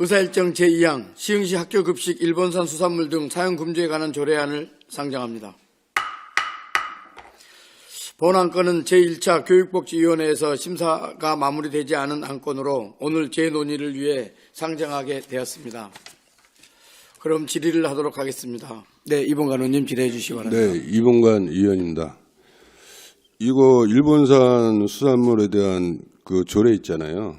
의사일정 제2항 시흥시 학교급식 일본산 수산물 등 사용 금지에 관한 조례안을 상정합니다. 본 안건은 제1차 교육복지위원회에서 심사가 마무리되지 않은 안건으로 오늘 재논의를 위해 상정하게 되었습니다. 그럼 질의를 하도록 하겠습니다. 네, 이봉관 의원님 질의해 주시기 바랍니다. 네, 이봉관 의원입니다. 이거 일본산 수산물에 대한 그 조례 있잖아요.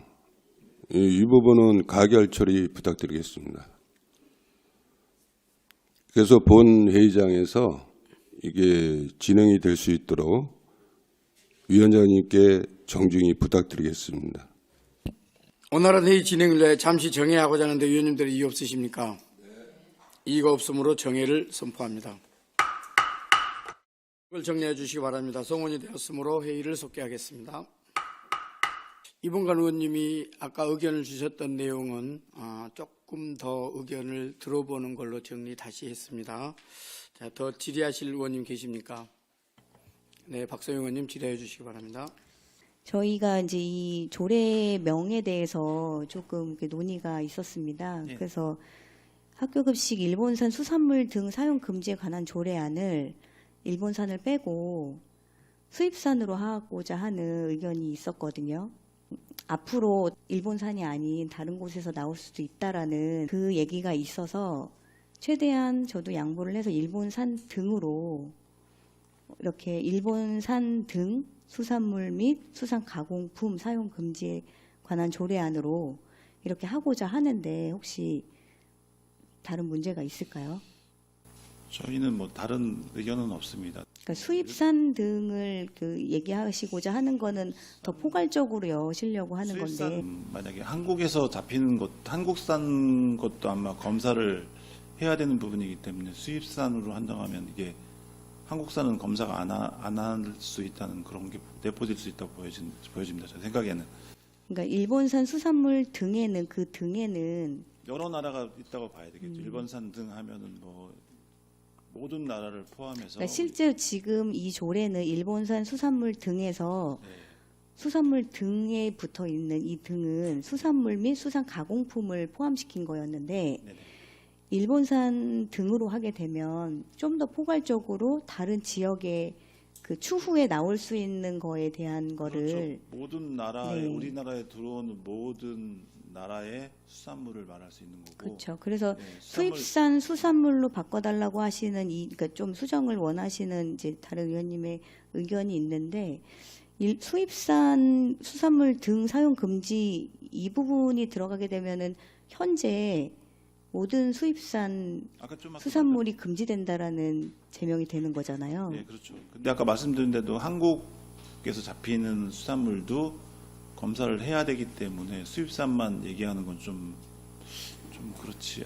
이 부분은 가결 처리 부탁드리겠습니다. 그래서 본 회의장에서 이게 진행이 될 수 있도록 위원장님께 정중히 부탁드리겠습니다. 오늘은 회의 진행을 위해 잠시 정회하고자 하는데 위원님들이 이의 없으십니까? 이의가 없으므로 정회를 선포합니다. 이걸 정리해 주시기 바랍니다. 송원이 되었으므로 회의를 속개하겠습니다. 이봉관 의원님이 아까 의견을 주셨던 내용은 조금 더 의견을 들어보는 걸로 정리 다시 했습니다. 자, 더 질의하실 의원님 계십니까? 네, 박소영 의원님 질의해 주시기 바랍니다. 저희가 이제 이 조례명에 대해서 조금 논의가 있었습니다. 네. 그래서 학교급식 일본산 수산물 등 사용 금지에 관한 조례안을 일본산을 빼고 수입산으로 하고자 하는 의견이 있었거든요. 앞으로 일본산이 아닌 다른 곳에서 나올 수도 있다라는 그 얘기가 있어서 최대한 저도 양보를 해서 일본산 등으로 이렇게 일본산 등 수산물 및 수산 가공품 사용 금지에 관한 조례안으로 이렇게 하고자 하는데 혹시 다른 문제가 있을까요? 저희는 뭐 다른 의견은 없습니다. 그러니까 수입산 등을 얘기하시고자 하는 거는 더 포괄적으로 여시려고 하는 수입산 건데 만약에 한국에서 잡히는 것, 한국산 것도 아마 검사를 해야 되는 부분이기 때문에 수입산으로 한정하면 이게 한국산은 검사가 안 할 수 있다는 그런 게 내포될 수 있다고 보여집니다. 제 생각에는. 그러니까 일본산 수산물 등에는 그 등에는 여러 나라가 있다고 봐야 되겠죠. 일본산 등 하면은 뭐 모든 나라를 포함해서. 그러니까 실제 지금 이 조례는 일본산 수산물 등에서 네. 수산물 등에 붙어 있는 이 등은 수산물 및 수산 가공품을 포함시킨 거였는데 네네. 일본산 등으로 하게 되면 좀 더 포괄적으로 다른 지역의 그 추후에 나올 수 있는 거에 대한 거를 그렇죠. 모든 나라에 네. 우리나라에 들어오는 모든 나라의 수산물을 말할 수 있는 거고. 그렇죠. 그래서 네, 수입산 수산물로 바꿔달라고 하시는 그러니까 좀 수정을 원하시는 이제 다른 의원님의 의견이 있는데 수입산 수산물 등 사용 금지 이 부분이 들어가게 되면은 현재 모든 수입산 아까 좀 아까 수산물이 금지된다라는 제명이 되는 거잖아요. 네, 그렇죠. 근데 아까 말씀드린 대로 한국에서 잡히는 수산물도 검사를 해야 되기 때문에 수입산만 얘기하는 건 좀 그렇지.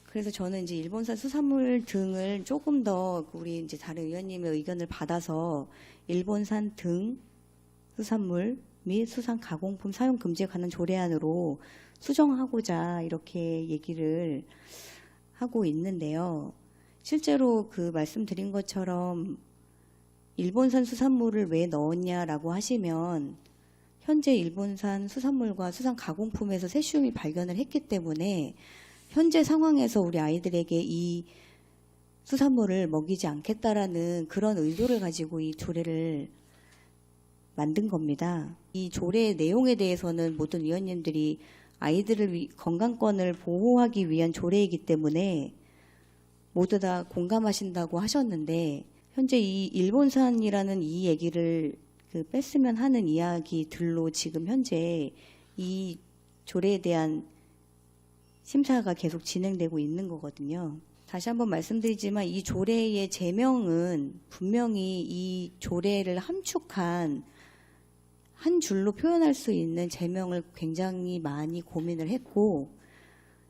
그래서 저는 이제 일본산 수산물 등을 조금 더 우리 이제 다른 의원님의 의견을 받아서 일본산 등 수산물 및 수산 가공품 사용 금지에 관한 조례안으로 수정하고자 이렇게 얘기를 하고 있는데요. 실제로 그 말씀드린 것처럼 일본산 수산물을 왜 넣었냐라고 하시면 현재 일본산 수산물과 수산 가공품에서 세슘이 발견을 했기 때문에 현재 상황에서 우리 아이들에게 이 수산물을 먹이지 않겠다라는 그런 의도를 가지고 이 조례를 만든 겁니다. 이 조례의 내용에 대해서는 모든 위원님들이 아이들을 건강권을 보호하기 위한 조례이기 때문에 모두 다 공감하신다고 하셨는데 현재 이 일본산이라는 이 얘기를 뺐으면 하는 이야기들로 지금 현재 이 조례에 대한 심사가 계속 진행되고 있는 거거든요. 다시 한번 말씀드리지만 이 조례의 제명은 분명히 이 조례를 함축한 한 줄로 표현할 수 있는 제명을 굉장히 많이 고민을 했고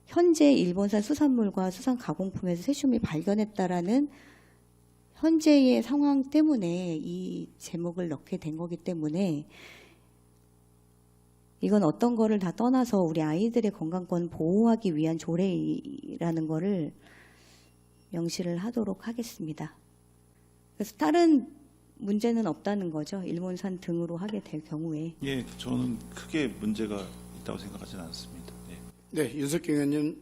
현재 일본산 수산물과 수산 가공품에서 세슘이 발견했다라는 현재의 상황 때문에 이 제목을 넣게 된 거기 때문에 이건 어떤 거를 다 떠나서 우리 아이들의 건강권 보호하기 위한 조례라는 거를 명시를 하도록 하겠습니다. 그래서 다른 문제는 없다는 거죠. 일본산 등으로 하게 될 경우에. 예, 저는 크게 문제가 있다고 생각하지는 않습니다. 네, 윤석경 의원님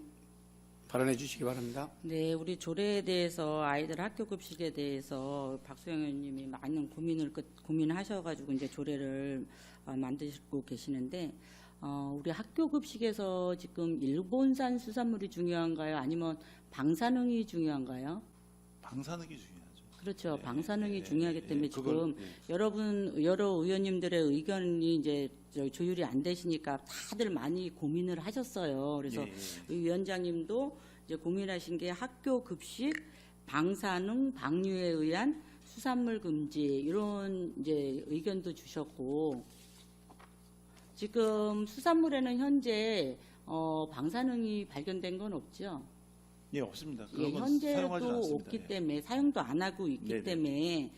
발언해 주시기 바랍니다. 네, 우리 조례에 대해서 아이들 학교 급식에 대해서 박수영 의원님이 많은 고민하셔가지고 이제 조례를 만드시고 계시는데 우리 학교 급식에서 지금 일본산 수산물이 중요한가요? 아니면 방사능이 중요한가요? 방사능이 중요하죠. 그렇죠. 네, 방사능이 네, 중요하기 네, 때문에 그걸, 지금 여러 의원님들의 의견이 이제 조율이 안 되시니까 다들 많이 고민을 하셨어요. 그래서 예, 이 위원장님도 이제 고민하신 게 학교 급식, 방사능, 방류에 의한 수산물 금지 이런 이제 의견도 주셨고 지금 수산물에는 현재 방사능이 발견된 건 없죠. 예, 없습니다. 예, 그런 건 사용하지 현재도 않습니다. 없기 예. 때문에 사용도 안 하고 있기 네네. 때문에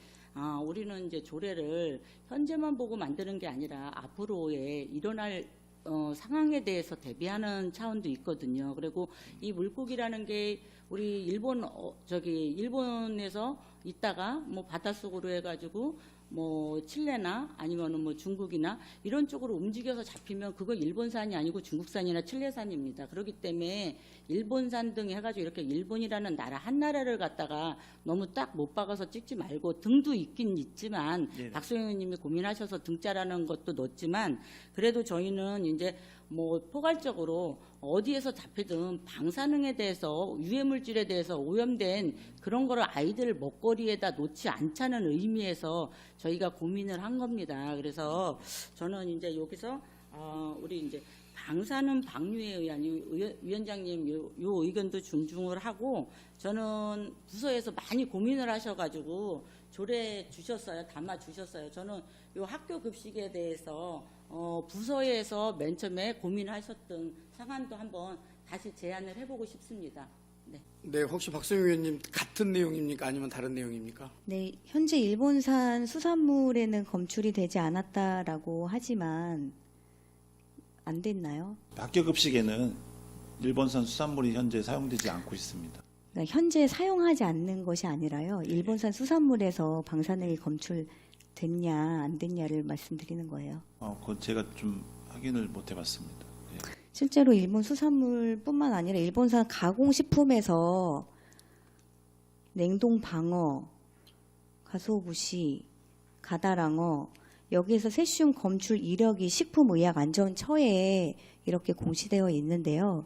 우리는 이제 조례를 현재만 보고 만드는 게 아니라 앞으로의 일어날 상황에 대해서 대비하는 차원도 있거든요. 그리고 이 물고기라는 게 우리 일본에서 있다가 뭐 바닷속으로 해가지고 뭐 칠레나 아니면은 뭐 중국이나 이런 쪽으로 움직여서 잡히면 그거 일본산이 아니고 중국산이나 칠레산입니다. 그렇기 때문에 일본산 등 해가지고 이렇게 일본이라는 나라 한 나라를 갖다가 너무 딱 못 박아서 찍지 말고 등도 있긴 있지만 네네. 박수영 의원님이 고민하셔서 등자라는 것도 넣었지만 그래도 저희는 이제 뭐 포괄적으로 어디에서 잡히든 방사능에 대해서 유해물질에 대해서 오염된 그런 거를 아이들 먹거리에다 놓지 않자는 의미에서 저희가 고민을 한 겁니다. 그래서 저는 이제 여기서 우리 이제 방사능 방류에 의한 위원장님 요 의견도 존중을 하고 저는 부서에서 많이 고민을 하셔가지고 조례 주셨어요. 담아 주셨어요. 저는 요 학교 급식에 대해서 부서에서 맨 처음에 고민하셨던 상안도 한번 다시 제안을 해보고 싶습니다. 네. 네, 혹시 박수영 의원님 같은 내용입니까? 아니면 다른 내용입니까? 네, 현재 일본산 수산물에는 검출이 되지 않았다라고 하지만 안 됐나요? 학교 급식에는 일본산 수산물이 현재 사용되지 않고 있습니다. 그러니까 현재 사용하지 않는 것이 아니라요. 일본산 수산물에서 방사능이 검출됐냐 안 됐냐를 말씀드리는 거예요. 그건 제가 좀 확인을 못 해봤습니다. 예. 실제로 일본 수산물뿐만 아니라 일본산 가공식품에서 냉동 방어, 가소부시, 가다랑어 여기에서 세슘 검출 이력이 식품의약안전처에 이렇게 공시되어 있는데요.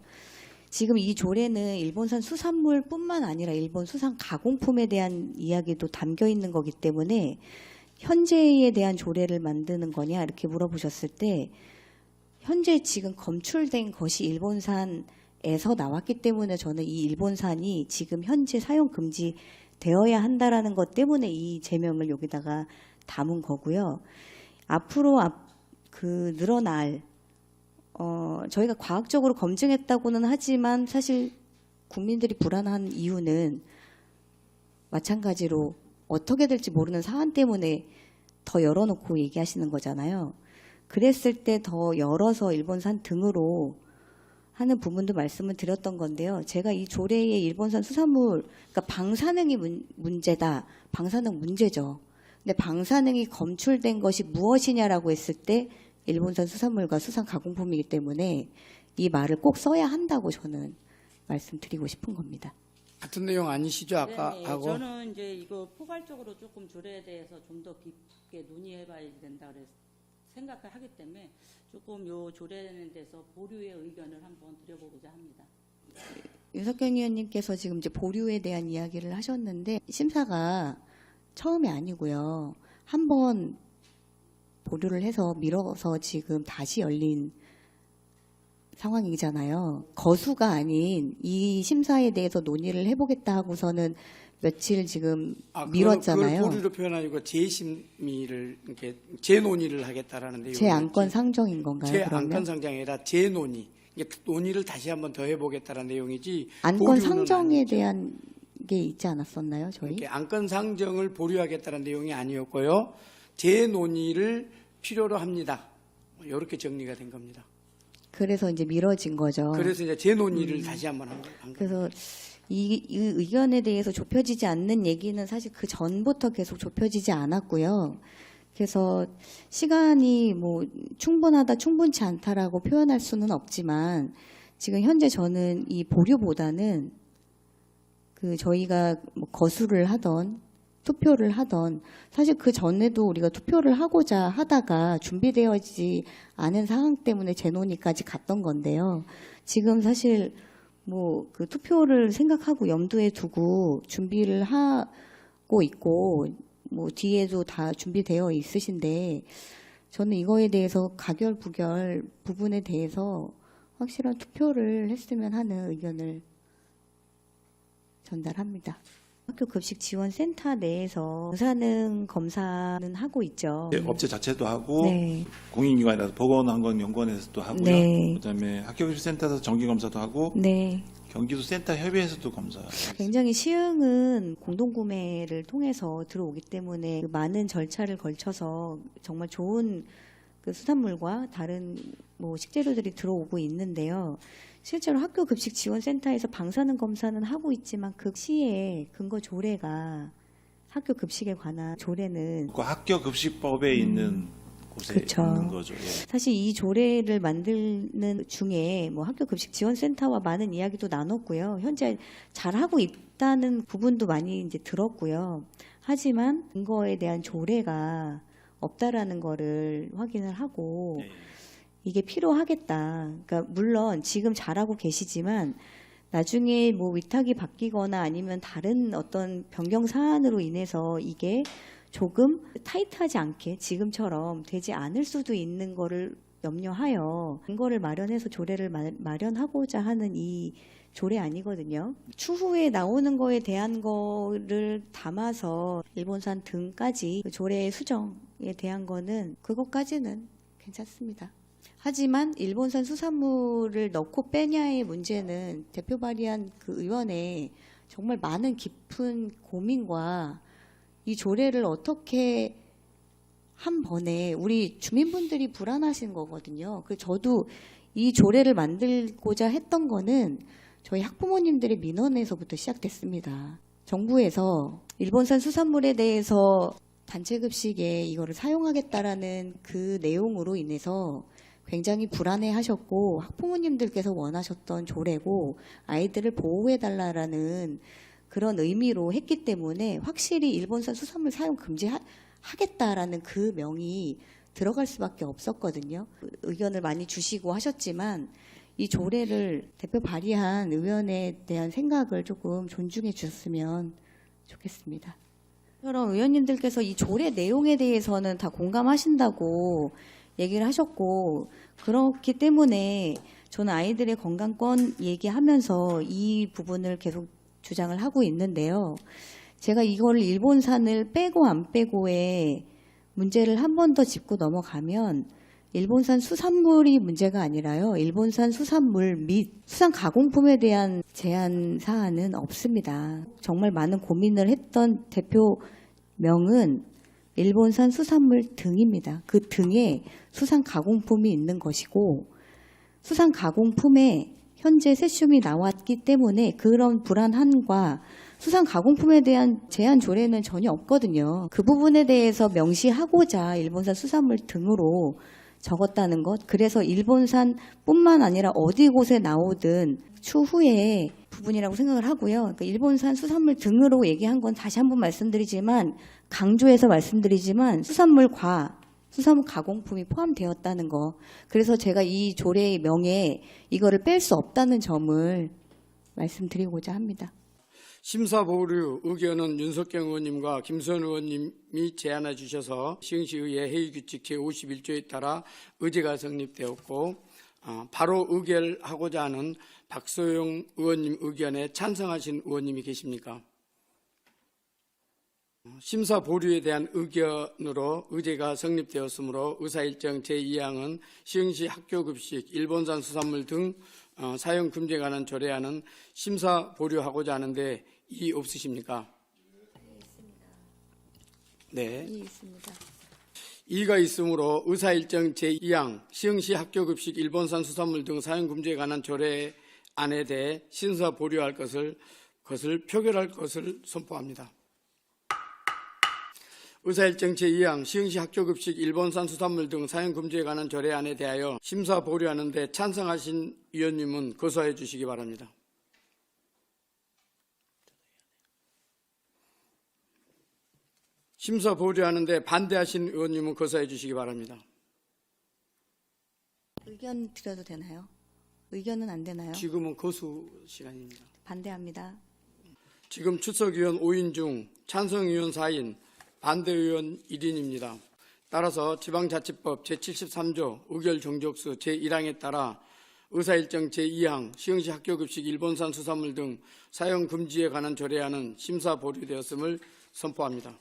지금 이 조례는 일본산 수산물뿐만 아니라 일본 수산 가공품에 대한 이야기도 담겨 있는 거기 때문에 현재에 대한 조례를 만드는 거냐 이렇게 물어보셨을 때 현재 지금 검출된 것이 일본산에서 나왔기 때문에 저는 이 일본산이 지금 현재 사용 금지되어야 한다라는 것 때문에 이 제명을 여기다가 담은 거고요. 앞으로 늘어날 저희가 과학적으로 검증했다고는 하지만 사실 국민들이 불안한 이유는 마찬가지로 어떻게 될지 모르는 사안 때문에 더 열어놓고 얘기하시는 거잖아요. 그랬을 때 더 열어서 일본산 등으로 하는 부분도 말씀을 드렸던 건데요. 제가 이 조례의 일본산 수산물, 그러니까 방사능이 문제다. 방사능 문제죠. 근데 방사능이 검출된 것이 무엇이냐라고 했을 때 일본산 수산물과 수산 가공품이기 때문에 이 말을 꼭 써야 한다고 저는 말씀드리고 싶은 겁니다. 같은 내용 아니시죠? 아까 네네. 하고. 저는 이제 이거 포괄적으로 조금 조례에 대해서 좀 더 깊게 논의해봐야 된다 그래서 생각을 하기 때문에 조금 요 조례에 대해서 보류의 의견을 한번 드려보고자 합니다. 윤석경 의원님께서 지금 이제 보류에 대한 이야기를 하셨는데 심사가 처음이 아니고요. 한번 보류를 해서 미뤄서 지금 다시 열린 상황이잖아요. 거수가 아닌 이 심사에 대해서 논의를 해보겠다 하고서는 며칠 지금 미뤘잖아요. 그걸 보류로 표현하고 재심의를 이렇게 재논의를 하겠다라는 내용. 제 안건 상정인 건가요? 제 그러면? 안건 상정이 아니라 재논의. 이게 논의를 다시 한번 더 해보겠다라는 내용이지. 안건 보류는 상정에 아니죠. 대한 게 있지 않았었나요, 저희? 이렇게 안건 상정을 보류하겠다는 내용이 아니었고요. 재논의를 필요로 합니다. 이렇게 정리가 된 겁니다. 그래서 이제 미뤄진 거죠. 그래서 이제 재논의를 다시 한번 한 겁니다. 그래서 이 의견에 대해서 좁혀지지 않는 얘기는 사실 그 전부터 계속 좁혀지지 않았고요. 그래서 시간이 뭐 충분하다, 충분치 않다라고 표현할 수는 없지만 지금 현재 저는 이 보류보다는 그 저희가 뭐 거수를 하던 투표를 하던 사실 그 전에도 우리가 투표를 하고자 하다가 준비되어지지 않은 상황 때문에 재논의까지 갔던 건데요. 지금 사실 뭐 그 투표를 생각하고 염두에 두고 준비를 하고 있고 뭐 뒤에도 다 준비되어 있으신데 저는 이거에 대해서 가결부결 부분에 대해서 확실한 투표를 했으면 하는 의견을 전달합니다. 학교 급식 지원 센터 내에서 무사능 검사는 하고 있죠. 업체 자체도 하고 네. 공인기관이라서 보건환경연구원에서도 하고요. 네. 그다음에 학교급식센터에서 정기검사도 하고 네. 경기도 센터 협의회에서도 검사. 굉장히 시흥은 공동구매를 통해서 들어오기 때문에 그 많은 절차를 걸쳐서 정말 좋은 그 수산물과 다른 뭐 식재료들이 들어오고 있는데요. 실제로 학교 급식 지원센터에서 방사능 검사는 하고 있지만 그 시에 근거 조례가 학교 급식에 관한 조례는 그 학교급식법에 있는 곳에 그쵸. 있는 거죠. 예. 사실 이 조례를 만드는 중에 뭐 학교 급식 지원센터와 많은 이야기도 나눴고요. 현재 잘하고 있다는 부분도 많이 이제 들었고요. 하지만 근거에 대한 조례가 없다라는 거를 확인을 하고 예. 이게 필요하겠다. 그러니까 물론 지금 잘하고 계시지만 나중에 뭐 위탁이 바뀌거나 아니면 다른 어떤 변경 사안으로 인해서 이게 조금 타이트하지 않게 지금처럼 되지 않을 수도 있는 거를 염려하여 근거를 마련해서 조례를 마련하고자 하는 이 조례 아니거든요. 추후에 나오는 거에 대한 거를 담아서 일본산 등까지 그 조례 수정에 대한 거는 그것까지는 괜찮습니다. 하지만 일본산 수산물을 넣고 빼냐의 문제는 대표 발의한 그 의원의 정말 많은 깊은 고민과 이 조례를 어떻게 한 번에 우리 주민분들이 불안하신 거거든요. 그 저도 이 조례를 만들고자 했던 거는 저희 학부모님들의 민원에서부터 시작됐습니다. 정부에서 일본산 수산물에 대해서 단체급식에 이거를 사용하겠다라는 그 내용으로 인해서 굉장히 불안해하셨고 학부모님들께서 원하셨던 조례고 아이들을 보호해달라라는 그런 의미로 했기 때문에 확실히 일본산 수산물 사용 금지하겠다라는 그 명이 들어갈 수밖에 없었거든요. 의견을 많이 주시고 하셨지만 이 조례를 대표 발의한 의원에 대한 생각을 조금 존중해 주셨으면 좋겠습니다. 그럼 의원님들께서 이 조례 내용에 대해서는 다 공감하신다고 얘기를 하셨고 그렇기 때문에 저는 아이들의 건강권 얘기하면서 이 부분을 계속 주장을 하고 있는데요. 제가 이걸 일본산을 빼고 안 빼고의 문제를 한 번 더 짚고 넘어가면 일본산 수산물이 문제가 아니라요. 일본산 수산물 및 수산 가공품에 대한 제한 사안은 없습니다. 정말 많은 고민을 했던 대표명은 일본산 수산물 등입니다. 그 등에 수산 가공품이 있는 것이고 수산 가공품에 현재 세슘이 나왔기 때문에 그런 불안함과 수산 가공품에 대한 제한 조례는 전혀 없거든요. 그 부분에 대해서 명시하고자 일본산 수산물 등으로 적었다는 것. 그래서 일본산뿐만 아니라 어디 곳에 나오든 추후에 부분이라고 생각을 하고요. 그러니까 일본산 수산물 등으로 얘기한 건 다시 한번 말씀드리지만 강조해서 말씀드리지만 수산물과 수산물 가공품이 포함되었다는 거. 그래서 제가 이 조례의 명에 이거를 뺄 수 없다는 점을 말씀드리고자 합니다. 심사 보류 의견은 윤석경 의원님과 김수현 의원님이 제안해 주셔서 시흥시의회 회의규칙 제51조에 따라 의제가 성립되었고 바로 의결하고자 하는 박소영 의원님 의견에 찬성하신 의원님이 계십니까? 심사 보류에 대한 의견으로 의제가 성립되었으므로 의사일정 제2항은 시흥시 학교급식, 일본산 수산물 등 사용 금지에 관한 조례안은 심사 보류하고자 하는데 이의 없으십니까? 네. 있습니다. 이의가 있으므로 의사일정 제2항 시흥시 학교급식 일본산 수산물 등 사용 금지에 관한 조례안에 대해 심사 보류할 것을 표결할 것을 선포합니다. 의사일정 제2항 시흥시 학교급식 일본산 수산물 등 사용 금지에 관한 조례안에 대하여 심사 보류하는 데 찬성하신 위원님은 거소하여 주시기 바랍니다. 심사 보류하는 데 반대하신 의원님은 거소하여 주시기 바랍니다. 의견 드려도 되나요? 의견은 안 되나요? 지금은 거수 시간입니다. 반대합니다. 지금 출석위원 5인 중 찬성위원 4인, 반대의원 1인입니다. 따라서 지방자치법 제73조 의결 종족수 제1항에 따라 의사일정 제2항 시흥시 학교급식 일본산 수산물 등 사용 금지에 관한 조례안은 심사 보류되었음을 선포합니다.